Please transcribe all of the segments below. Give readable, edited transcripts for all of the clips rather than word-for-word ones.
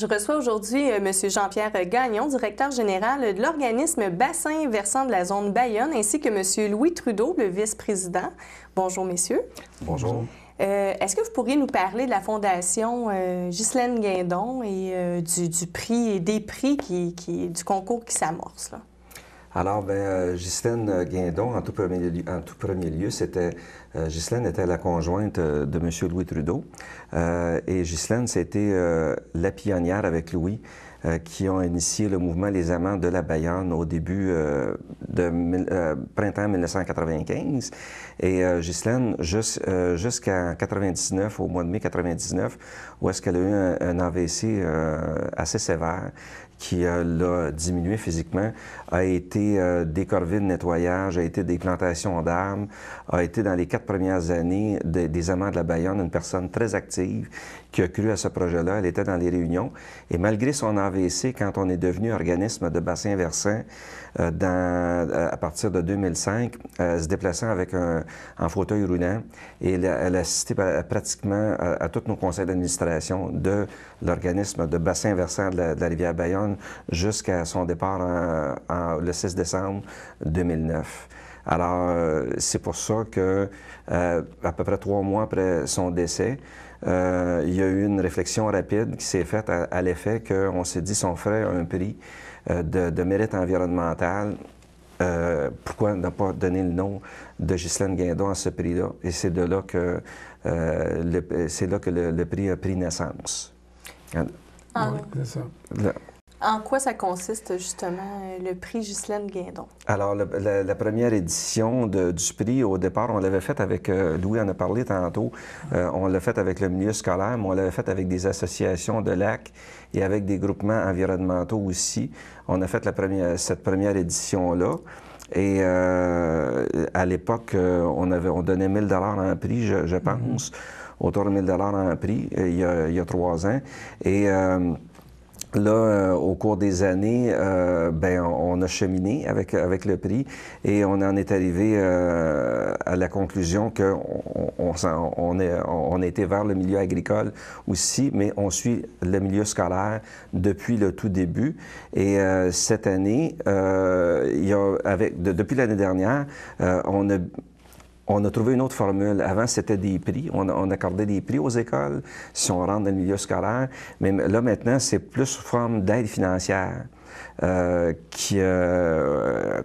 Je reçois aujourd'hui M. Jean-Pierre Gagnon, directeur général de l'organisme Bassin versant de la zone Bayonne, ainsi que M. Louis Trudeau, le vice-président. Bonjour, messieurs. Bonjour. Est-ce que vous pourriez nous parler de la Fondation Ghislaine Guindon et du prix et des prix du concours qui s'amorce, là? Alors, Ghislaine Guindon, en tout premier lieu, Ghislaine était la conjointe de M. Louis Trudeau. Et Ghislaine, c'était la pionnière avec Louis qui ont initié le mouvement Les Amants de la Bayonne au début printemps 1995. Et Ghislaine, jusqu'en 99, au mois de mai 99, où est-ce qu'elle a eu un AVC assez sévère, qui l'a diminué physiquement, a été des corvées de nettoyage, a été des plantations d'arbres, a été dans les 4 premières années des Amants de la Bayonne une personne très active qui a cru à ce projet-là. Elle était dans les réunions. Et malgré son AVC, quand on est devenu organisme de bassin versant à partir de 2005, se déplaçant en fauteuil roulant, et elle a assisté pratiquement à tous nos conseils d'administration de l'organisme de bassin versant de la rivière Bayonne jusqu'à son départ le 6 décembre 2009. Alors, c'est pour ça que, à peu près 3 mois après son décès, il y a eu une réflexion rapide qui s'est faite à l'effet qu'on s'est dit, si on ferait un prix de mérite environnemental, pourquoi ne pas donner le nom de Ghislaine Guindon à ce prix-là? Et c'est de là que le prix a pris naissance. Oui, c'est ça. En quoi ça consiste, justement, le prix Ghislaine Guindon? Alors, la première édition du prix, au départ, on l'avait faite avec, Louis en a parlé tantôt, on l'a faite avec le milieu scolaire, mais on l'avait faite avec des associations de lacs et avec des groupements environnementaux aussi. On a fait cette première édition-là. Et à l'époque, on donnait 1 000 en prix, je pense, autour de 1 000 en prix, il y a 3 ans. Et là, au cours des années, on a cheminé avec le prix et on en est arrivé à la conclusion qu'on a été vers le milieu agricole aussi, mais on suit le milieu scolaire depuis le tout début. Et cette année, depuis l'année dernière, on a trouvé une autre formule. Avant, c'était des prix. On accordait des prix aux écoles si on rentre dans le milieu scolaire. Mais là, maintenant, c'est plus sous forme d'aide financière.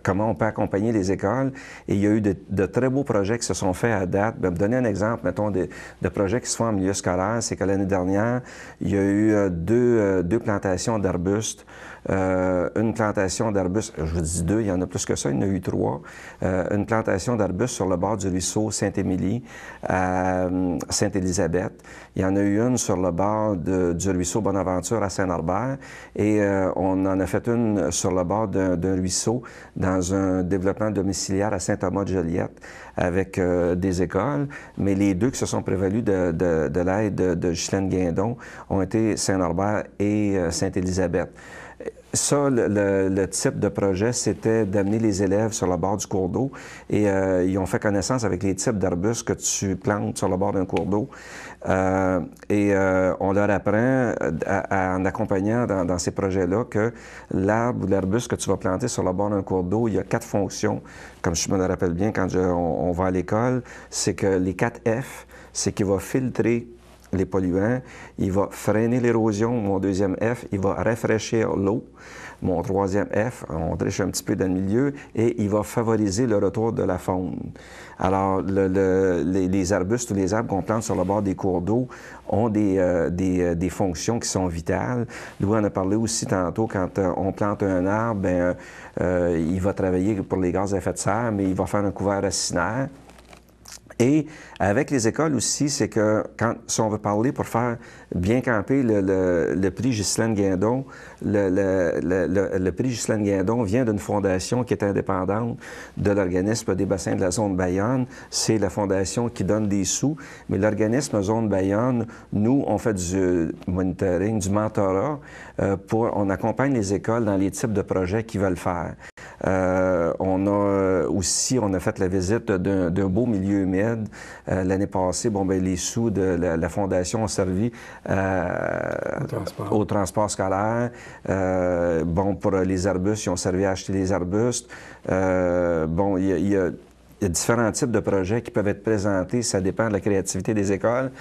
Comment on peut accompagner les écoles. Et il y a eu de très beaux projets qui se sont faits à date. Me donner un exemple, mettons, de projets qui se font en milieu scolaire, c'est que l'année dernière, il y a eu deux plantations d'arbustes. Une plantation d'arbustes, je vous dis 2, il y en a plus que ça, il y en a eu 3. Une plantation d'arbustes sur le bord du ruisseau Saint-Émilie à Sainte-Élisabeth. Il y en a eu une sur le bord du ruisseau Bonaventure à Saint-Norbert. Et on en a fait une sur le bord d'un ruisseau dans un développement domiciliaire à Saint-Thomas-de-Joliette avec des écoles. Mais les 2 qui se sont prévalus de l'aide de Ghislaine Guindon ont été Saint-Norbert et Sainte-Élisabeth. Ça, le type de projet, c'était d'amener les élèves sur le bord du cours d'eau et ils ont fait connaissance avec les types d'arbustes que tu plantes sur le bord d'un cours d'eau. On leur apprend, en accompagnant dans ces projets-là, que l'arbre ou l'arbuste que tu vas planter sur le bord d'un cours d'eau, il y a 4 fonctions. Comme je me le rappelle bien quand on va à l'école, c'est que les 4 F, c'est qu'il va filtrer les polluants, il va freiner l'érosion, mon 2e F, il va rafraîchir l'eau, mon 3e F, on triche un petit peu dans le milieu, et il va favoriser le retour de la faune. Alors, les arbustes ou les arbres qu'on plante sur le bord des cours d'eau ont des fonctions qui sont vitales. Louis en a parlé aussi tantôt, quand on plante un arbre, il va travailler pour les gaz à effet de serre, mais il va faire un couvert racinaire. Et avec les écoles aussi, c'est que si on veut parler pour faire bien camper le prix Ghislaine Guindon, le prix Ghislaine Guindon vient d'une fondation qui est indépendante de l'organisme des bassins de la zone Bayonne. C'est la fondation qui donne des sous, mais l'organisme zone Bayonne, nous, on fait du monitoring, du mentorat, on accompagne les écoles dans les types de projets qu'ils veulent faire. On a fait la visite d'un beau milieu humide. L'année passée, les sous de la Fondation ont servi au transport scolaire. Pour les arbustes, ils ont servi à acheter les arbustes. Il y a différents types de projets qui peuvent être présentés. Ça dépend de la créativité des écoles,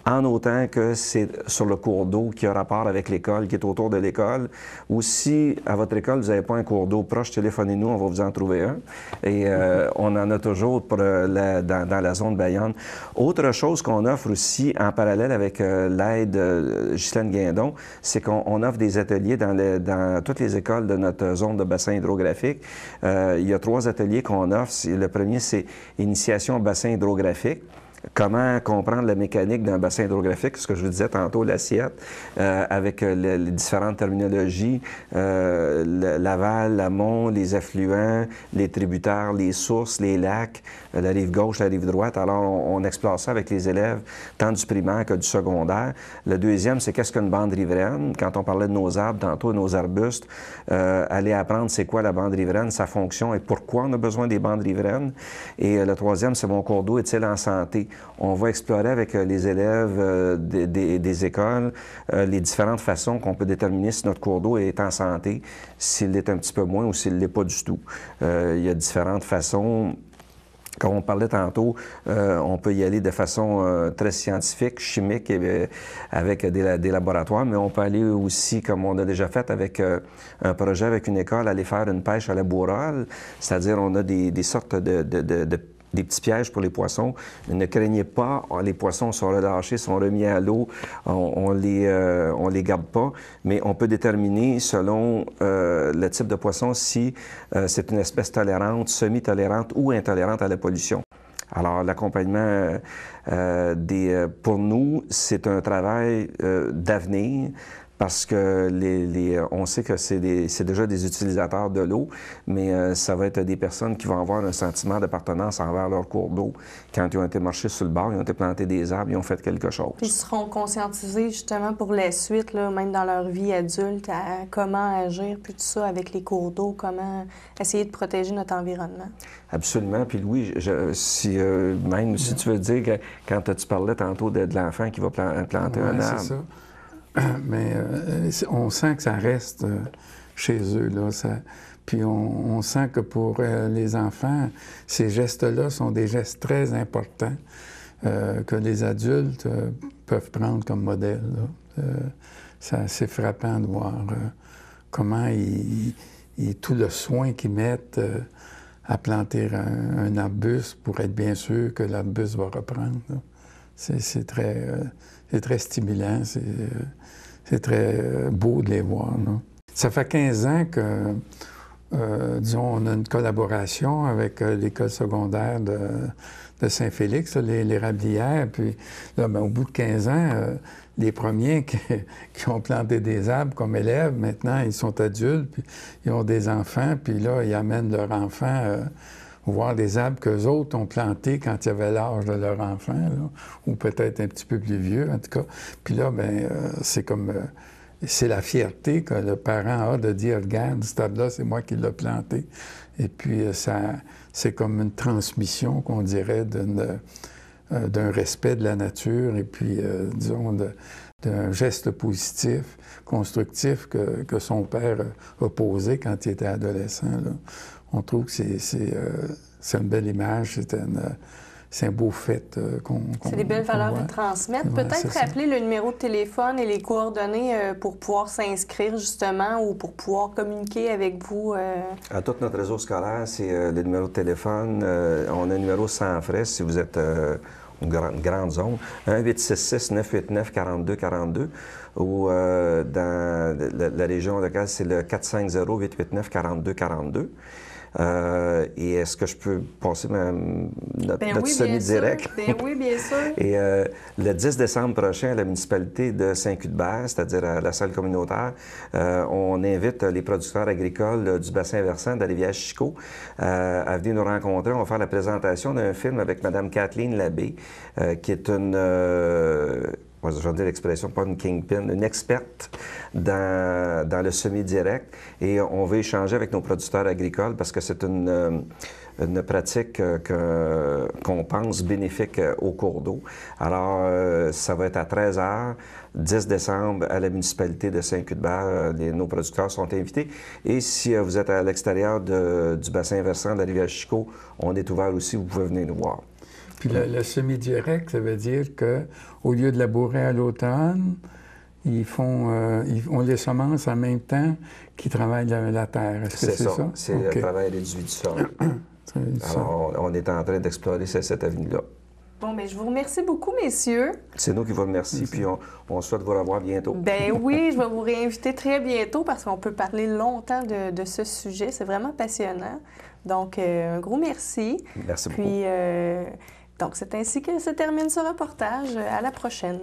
en autant que c'est sur le cours d'eau qui a rapport avec l'école, qui est autour de l'école. Ou si, à votre école, vous n'avez pas un cours d'eau proche, téléphonez-nous, on va vous en trouver un. Et on en a toujours dans la zone Bayonne. Autre chose qu'on offre aussi, en parallèle avec l'aide Ghislaine Guindon, c'est qu'on offre des ateliers dans toutes les écoles de notre zone de bassin hydrographique. Il y a 3 ateliers qu'on offre. Le premier, c'est Initiation au bassin hydrographique. Comment comprendre la mécanique d'un bassin hydrographique, ce que je vous disais tantôt, l'assiette, avec les différentes terminologies, l'aval, l'amont, les affluents, les tributaires, les sources, les lacs, la rive gauche, la rive droite. Alors, on explore ça avec les élèves, tant du primaire que du secondaire. Le deuxième, c'est qu'est-ce qu'une bande riveraine? Quand on parlait de nos arbres, tantôt nos arbustes, aller apprendre c'est quoi la bande riveraine, sa fonction et pourquoi on a besoin des bandes riveraines. Et le troisième, c'est mon cours d'eau est-il en santé? On va explorer avec les élèves des écoles les différentes façons qu'on peut déterminer si notre cours d'eau est en santé, s'il l'est un petit peu moins ou s'il ne l'est pas du tout. Il y a différentes façons. Comme on parlait tantôt, on peut y aller de façon très scientifique, chimique, avec des laboratoires, mais on peut aller aussi, comme on a déjà fait avec un projet avec une école, aller faire une pêche à la bourrole, c'est-à-dire on a des sortes des petits pièges pour les poissons. Ne craignez pas, les poissons sont relâchés, sont remis à l'eau, on les garde pas, mais on peut déterminer selon le type de poisson si c'est une espèce tolérante, semi-tolérante ou intolérante à la pollution. Alors, l'accompagnement, pour nous, c'est un travail d'avenir, parce que on sait que c'est déjà des utilisateurs de l'eau, mais ça va être des personnes qui vont avoir un sentiment d'appartenance envers leur cours d'eau. Quand ils ont été marchés sur le bord, ils ont été plantés des arbres, ils ont fait quelque chose. Ils seront conscientisés justement pour la suite, là, même dans leur vie adulte, à comment agir, puis tout ça avec les cours d'eau, comment essayer de protéger notre environnement. Absolument. Puis Louis, si tu veux dire que quand tu parlais tantôt de l'enfant qui va planter un arbre. C'est ça. Mais on sent que ça reste chez eux, là. Puis on sent que pour les enfants, ces gestes-là sont des gestes très importants que les adultes peuvent prendre comme modèle, là. C'est assez frappant de voir comment tout le soin qu'ils mettent à planter un arbuste pour être bien sûr que l'arbuste va reprendre, là. C'est très stimulant, c'est très beau de les voir, là. Ça fait 15 ans que, disons, on a une collaboration avec l'école secondaire de Saint-Félix, l'Érablière, puis là, au bout de 15 ans, les premiers qui ont planté des arbres comme élèves, maintenant, ils sont adultes, puis ils ont des enfants, puis là, ils amènent leurs enfants voir des arbres qu'eux autres ont plantés quand ils avaient l'âge de leur enfant, là, ou peut-être un petit peu plus vieux, en tout cas. Puis là, c'est comme... c'est la fierté que le parent a de dire, regarde, cet arbre-là, c'est moi qui l'ai planté. Et puis, c'est comme une transmission, qu'on dirait, d'un respect de la nature et puis, disons, d'un geste positif, constructif que son père a posé quand il était adolescent, là. On trouve que c'est une belle image, c'est un beau fait c'est des belles valeurs à transmettre. Ouais, peut-être rappeler le numéro de téléphone et les coordonnées pour pouvoir s'inscrire justement ou pour pouvoir communiquer avec vous. À tout notre réseau scolaire, c'est le numéro de téléphone. On a un numéro sans frais si vous êtes une grande zone. 1-866-989-4242 ou dans la région locale, c'est le 450-889-4242. Et est-ce que je peux passer notre semi-direct? Oui, bien sûr. Et le 10 décembre prochain, à la municipalité de Saint-Cuthbert, c'est-à-dire à la salle communautaire, on invite les producteurs agricoles du bassin versant de la rivière Chicot à venir nous rencontrer. On va faire la présentation d'un film avec Mme Kathleen Labbé, qui est une je vais dire l'expression, pas une kingpin, une experte dans le semi-direct. Et on veut échanger avec nos producteurs agricoles parce que c'est une pratique qu'on pense bénéfique au cours d'eau. Alors, ça va être à 13h, 10 décembre, à la municipalité de Saint-Cuthbert. Nos producteurs sont invités. Et si vous êtes à l'extérieur du bassin versant de la rivière Chicot, on est ouvert aussi, vous pouvez venir nous voir. Puis le semi-direct, ça veut dire qu'au lieu de labourer à l'automne, on les semences en même temps qu'ils travaillent la terre. Est-ce que c'est ça? C'est le travail réduit du sol. Alors, on est en train d'explorer cette avenue-là. Bon, mais je vous remercie beaucoup, messieurs. C'est nous qui vous remercions, puis on souhaite vous revoir bientôt. Ben oui, je vais vous réinviter très bientôt parce qu'on peut parler longtemps de ce sujet. C'est vraiment passionnant. Donc, un gros merci. Merci beaucoup. Puis, donc, c'est ainsi que se termine ce reportage. À la prochaine.